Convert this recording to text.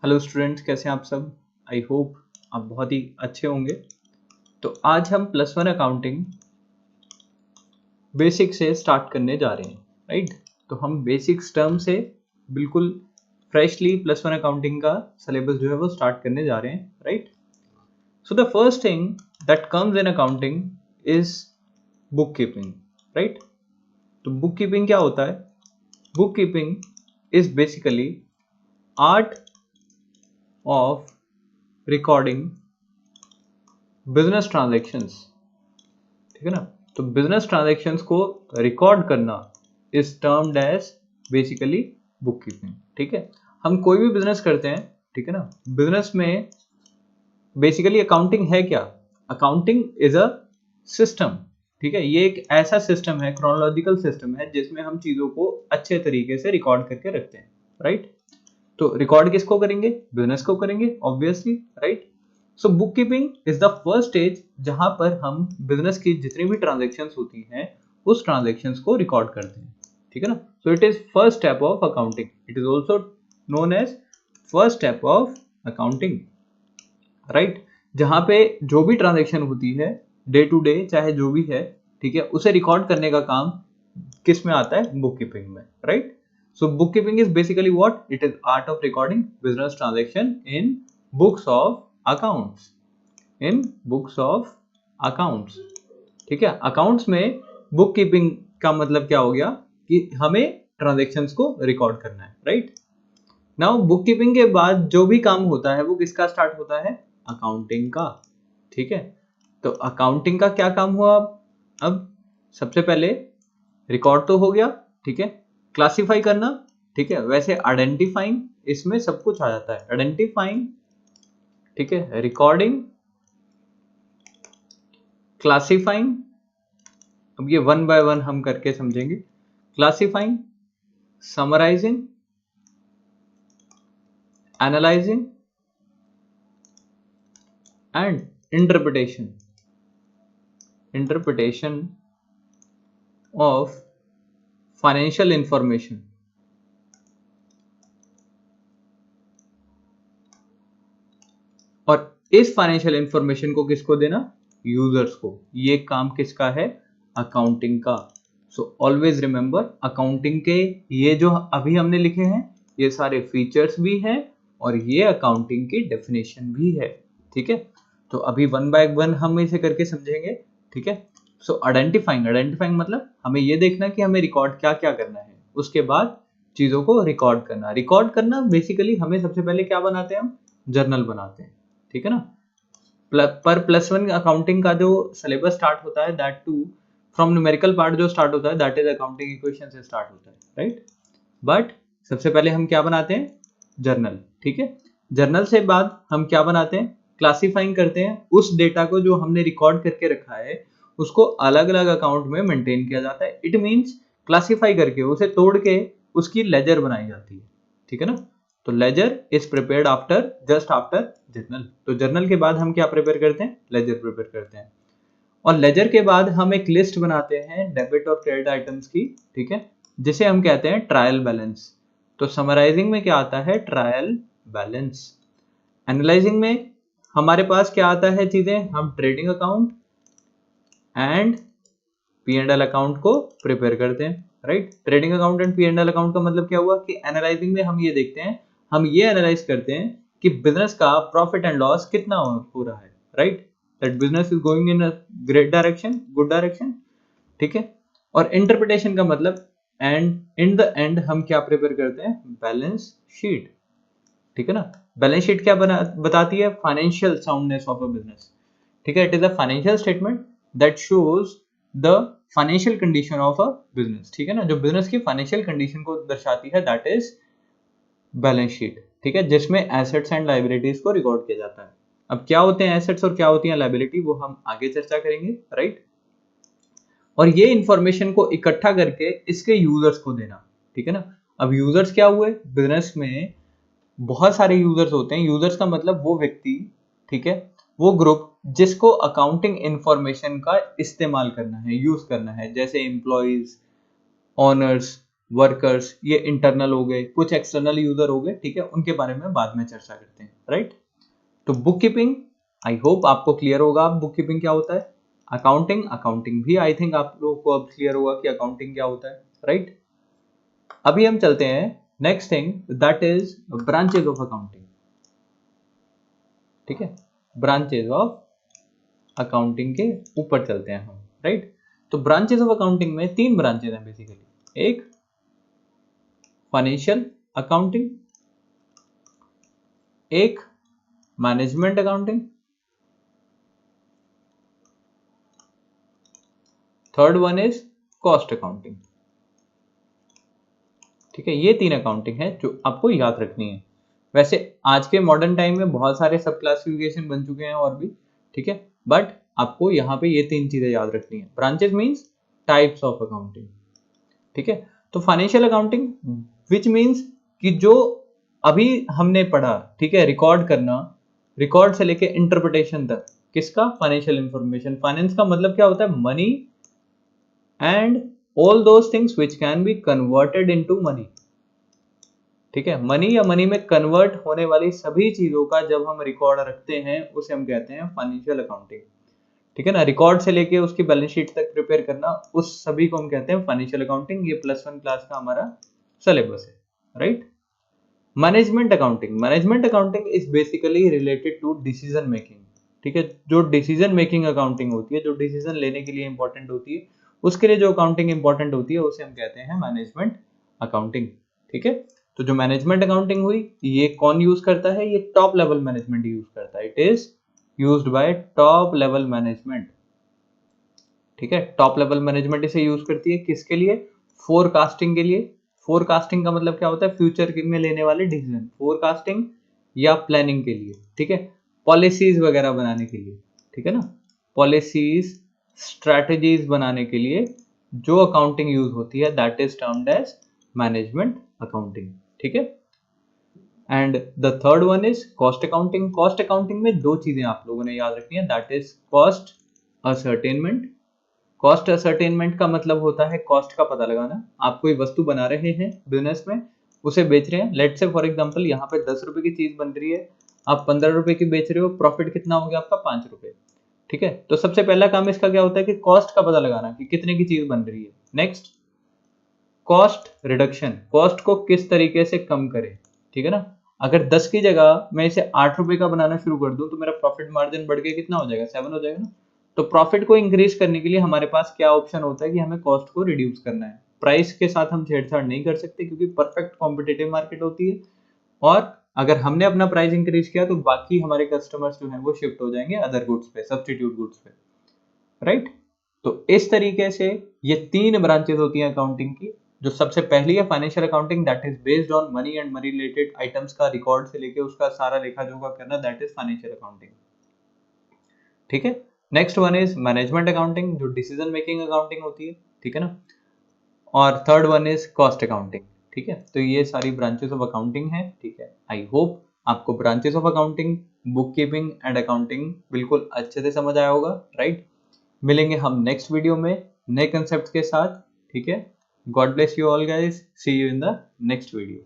Hello students, कैसे हैं आप सब। आई होप आप बहुत ही अच्छे होंगे। तो आज हम प्लस वन अकाउंटिंग बेसिक से स्टार्ट करने जा रहे हैं, राइट। तो हम बेसिक्स टर्म से बिल्कुल फ्रेशली प्लस वन अकाउंटिंग का सिलेबस जो है वो स्टार्ट करने जा रहे हैं, right. So the first thing that comes in accounting is bookkeeping, right. तो बुक कीपिंग क्या होता है? Bookkeeping is basically art of recording business transactions, ठीक है ना। तो बिजनेस ट्रांजैक्शंस को रिकॉर्ड करना is termed as basically bookkeeping, ठीक है। हम कोई भी बिजनेस करते हैं, ठीक है ना। बिजनेस में बेसिकली अकाउंटिंग है क्या? अकाउंटिंग इज अ सिस्टम, ठीक है। ये एक ऐसा सिस्टम है, क्रोनोलॉजिकल सिस्टम है, जिसमें हम चीजों को अच्छे तरीके से रिकॉर्ड करके रखते हैं, राइट। तो रिकॉर्ड किसको करेंगे? बिजनेस को करेंगे, obviously, right. So book keeping is the first stage जहां पर हम बिजनेस की जितनी भी ट्रांजेक्शन्स होती हैं उस ट्रांजेक्शन्स को रिकॉर्ड करते हैं, ठीक है ना। So it is first step of accounting, it is also known as first step of accounting, right. जहां पे जो भी ट्रांजेक्शन होती है डे टू डे, चाहे जो भी है, ठीक है, उसे रिकॉर्ड करने का काम किस में आता है? बुक कीपिंग में, right. So book keeping is basically what? It is art of recording business transaction in books of accounts, in books of accounts, ठीक है। अकाउंट्स में बुक कीपिंग का मतलब क्या हो गया कि हमें ट्रांजेक्शन्स को रिकॉर्ड करना है, राइट। नाउ बुक कीपिंग के बाद जो भी काम होता है वो किसका स्टार्ट होता है? अकाउंटिंग का, ठीक है। तो अकाउंटिंग का क्या काम हुआ? अब सबसे पहले रिकॉर्ड तो हो गया, ठीक है। क्लासिफाई करना, ठीक है। वैसे आइडेंटिफाइंग, इसमें सब कुछ आ जाता है। आइडेंटिफाइंग, ठीक है, रिकॉर्डिंग, क्लासिफाइंग। अब ये वन बाय वन हम करके समझेंगे। Classifying, summarising, analysing and interpretation, interpretation of financial information. और इस फाइनेंशियल इंफॉर्मेशन को किसको देना? यूजर्स को। ये काम किसका है? अकाउंटिंग का। सो ऑलवेज रिमेंबर, अकाउंटिंग के ये जो अभी हमने लिखे हैं ये सारे फीचर्स भी हैं और ये अकाउंटिंग की डेफिनेशन भी है, ठीक है। तो अभी वन बाय वन हम इसे करके समझेंगे, ठीक है। सो आइडेंटिफाइंग, आइडेंटिफाइंग मतलब हमें ये देखना कि हमें रिकॉर्ड क्या क्या करना है, उसके बाद चीजों को रिकॉर्ड करना। रिकॉर्ड करना बेसिकली हमें सबसे पहले क्या बनाते हैं? हम जर्नल बनाते हैं, ठीक है ना। पर प्लस वन अकाउंटिंग का जो सिलेबस स्टार्ट होता है that too from numerical part जो स्टार्ट होता है दैट इज अकाउंटिंग इक्वेशन से स्टार्ट होता है, राइट। बट सबसे पहले हम क्या बनाते हैं? जर्नल, ठीक है। जर्नल से बाद हम क्या बनाते हैं? क्लासिफाइंग करते हैं। उस डेटा को जो हमने रिकॉर्ड करके रखा है उसको अलग अलग अकाउंट में मेंटेन किया जाता है। इट मींस क्लासिफाई करके उसे तोड़ के उसकी लेजर बनाई जाती है, ठीक है ना। तो ledger is prepared after, just after journal. तो जर्नल के बाद हम क्या प्रिपेयर करते हैं? लेजर प्रिपेयर करते हैं। और लेजर के बाद हम एक लिस्ट बनाते हैं डेबिट और क्रेडिट आइटम्स की, ठीक है, जिसे हम कहते हैं ट्रायल बैलेंस। तो समराइजिंग में क्या आता है? Trial balance. एनालाइजिंग में हमारे पास क्या आता है चीजें? हम trading account and P and L account को प्रिपेयर करते हैं, right. Trading account and P and L account का मतलब क्या हुआ कि एनालाइजिंग में हम ये देखते हैं, हम ये एनालाइज करते हैं कि बिजनेस का प्रॉफिट एंड लॉस कितना हो रहा है, right. That business is going in a great direction, good direction, ठीक है। और इंटरप्रिटेशन का मतलब एंड इन द एंड हम क्या प्रिपेयर करते हैं? बैलेंस शीट, ठीक है ना। बैलेंस शीट क्या बताती है? Financial soundness of a business, ठीक है। It is a financial statement that shows the financial condition of a business, ठीक है ना। जो बिजनेस की फाइनेंशियल कंडीशन को दर्शाती है दैट इज बैलेंस शीट, ठीक है, जिसमें एसेट्स एंड लायबिलिटीज को रिकॉर्ड किया जाता है। अब क्या होते हैं एसेट्स और क्या होती है लायबिलिटी, वो हम आगे चर्चा करेंगे, राइट। और ये इंफॉर्मेशन को इकट्ठा करके इसके यूजर्स को देना, ठीक है ना। अब यूजर्स क्या हुए? बिजनेस में बहुत सारे यूजर्स होते हैं। यूजर्स का मतलब वो व्यक्ति, ठीक है, वो ग्रुप जिसको अकाउंटिंग इंफॉर्मेशन का इस्तेमाल करना है, यूज करना है, जैसे एम्प्लॉइज, ओनर्स, वर्कर्स, ये इंटरनल हो गए, कुछ एक्सटर्नल यूजर हो गए, ठीक है, उनके बारे में बाद में चर्चा करते हैं, राइट। तो बुक कीपिंग, आई होप आपको क्लियर होगा अब बुक कीपिंग क्या होता है। अकाउंटिंग, अकाउंटिंग भी आई थिंक आप लोगों को अब क्लियर होगा कि अकाउंटिंग क्या होता है, राइट। अभी हम चलते हैं next thing, that is branches of accounting, ठीक है, ब्रांचेज ऑफ अकाउंटिंग के ऊपर चलते हैं हम, राइट। तो ब्रांचेज ऑफ अकाउंटिंग में 3 ब्रांचेज हैं बेसिकली, एक फाइनेंशियल अकाउंटिंग, एक management accounting, third one is cost accounting, ठीक है। ये 3 अकाउंटिंग है जो आपको याद रखनी है। वैसे आज के मॉडर्न टाइम में बहुत सारे सब क्लासिफिकेशन बन चुके हैं और भी, ठीक है, बट आपको यहाँ पे ये 3 चीजें याद रखनी है। Branches means types of accounting, ठीक है। तो फाइनेंशियल अकाउंटिंग विच मींस कि जो अभी हमने पढ़ा, ठीक है, रिकॉर्ड करना, रिकॉर्ड से लेके इंटरप्रिटेशन तक, किसका, फाइनेंशियल इंफॉर्मेशन। फाइनेंस का मतलब क्या होता है, money and all those things which can be converted into money, ठीक है। मनी या मनी में कन्वर्ट होने वाली सभी चीजों का जब हम रिकॉर्ड रखते हैं उसे हम कहते हैं फाइनेंशियल अकाउंटिंग, ठीक है ना। रिकॉर्ड से लेके उसकी बैलेंस शीट तक प्रिपेयर करना, उस सभी को हम कहते हैं फाइनेंशियल अकाउंटिंग। ये +1 क्लास का हमारा सिलेबस है, right. Management accounting, management accounting is basically related to decision making, ठीक है। जो डिसीजन मेकिंग अकाउंटिंग होती है, जो डिसीजन लेने के लिए इंपॉर्टेंट होती है, उसके लिए जो अकाउंटिंग इंपॉर्टेंट होती है उसे हम कहते हैं मैनेजमेंट अकाउंटिंग, ठीक है। तो जो मैनेजमेंट अकाउंटिंग हुई, ये कौन यूज करता है, ये टॉप लेवल मैनेजमेंट यूज करता है, it is used by top level management, ठीक है। टॉप लेवल मैनेजमेंट इसे यूज करती है किसके लिए, फोरकास्टिंग के लिए। फोरकास्टिंग का मतलब क्या होता है, फ्यूचर में लेने वाले डिसीजन, फोरकास्टिंग या प्लानिंग के लिए, ठीक है। पॉलिसीज वगैरह बनाने के लिए, ठीक है ना, पॉलिसीज स्ट्रेटजीज बनाने के लिए जो अकाउंटिंग यूज होती है that is termed as management accounting, ठीक है। And the third one is cost accounting. Cost accounting में 2 चीजें आप लोगों ने याद रखनी है, that is cost ascertainment. Cost ascertainment का मतलब होता है कॉस्ट का पता लगाना। आप कोई वस्तु बना रहे हैं बिजनेस में, उसे बेच रहे हैं, लेट से फॉर एग्जांपल यहाँ पे 10 रुपए की चीज बन रही है, आप 15 रुपए की बेच रहे हो, प्रॉफिट कितना हो गया आपका, 5 रुपए, ठीक है। तो सबसे पहला काम इसका क्या होता है कि कॉस्ट का पता लगाना कि कितने की चीज बन रही है। नेक्स्ट, कॉस्ट रिडक्शन, कॉस्ट को किस तरीके से कम करें, ठीक है ना। अगर 10 की जगह मैं इसे 8 रुपए का बनाना शुरू कर दूं तो मेरा प्रॉफिट मार्जिन बढ़ के कितना हो जाएगा, 7 हो जाएगा ना। तो प्रॉफिट को इंक्रीज करने के लिए हमारे पास क्या ऑप्शन होता है कि हमें कॉस्ट को रिड्यूस करना है। प्राइस के साथ हम छेड़छाड़ नहीं कर सकते क्योंकि परफेक्ट कॉम्पिटिटिव मार्केट होती है, और अगर हमने अपना प्राइस इंक्रीज किया तो बाकी हमारे कस्टमर्स जो हैं वो शिफ्ट हो जाएंगे अदर गुड्स पे, सब्स्टिट्यूट गुड्स पे, राइट। तो इस तरीके से ये 3 ब्रांचेस होती हैं अकाउंटिंग की। जो सबसे पहली है financial accounting, that is based on money and money related items का रिकॉर्ड से लेके उसका सारा लेखा जोखा करना, दैट इज फाइनेंशियल अकाउंटिंग, ठीक है। Next one is management accounting, जो डिसीजन मेकिंग अकाउंटिंग होती है, ठीक है ना। और third one is cost accounting, ठीक है। तो ये सारी ब्रांचेस ऑफ अकाउंटिंग है, ठीक है। आई होप आपको branches of accounting, book keeping and accounting बिल्कुल अच्छे से समझ आया होगा, राइट। मिलेंगे हम नेक्स्ट वीडियो में नए कंसेप्ट के साथ, ठीक है। God bless you all guys, see you in the next video.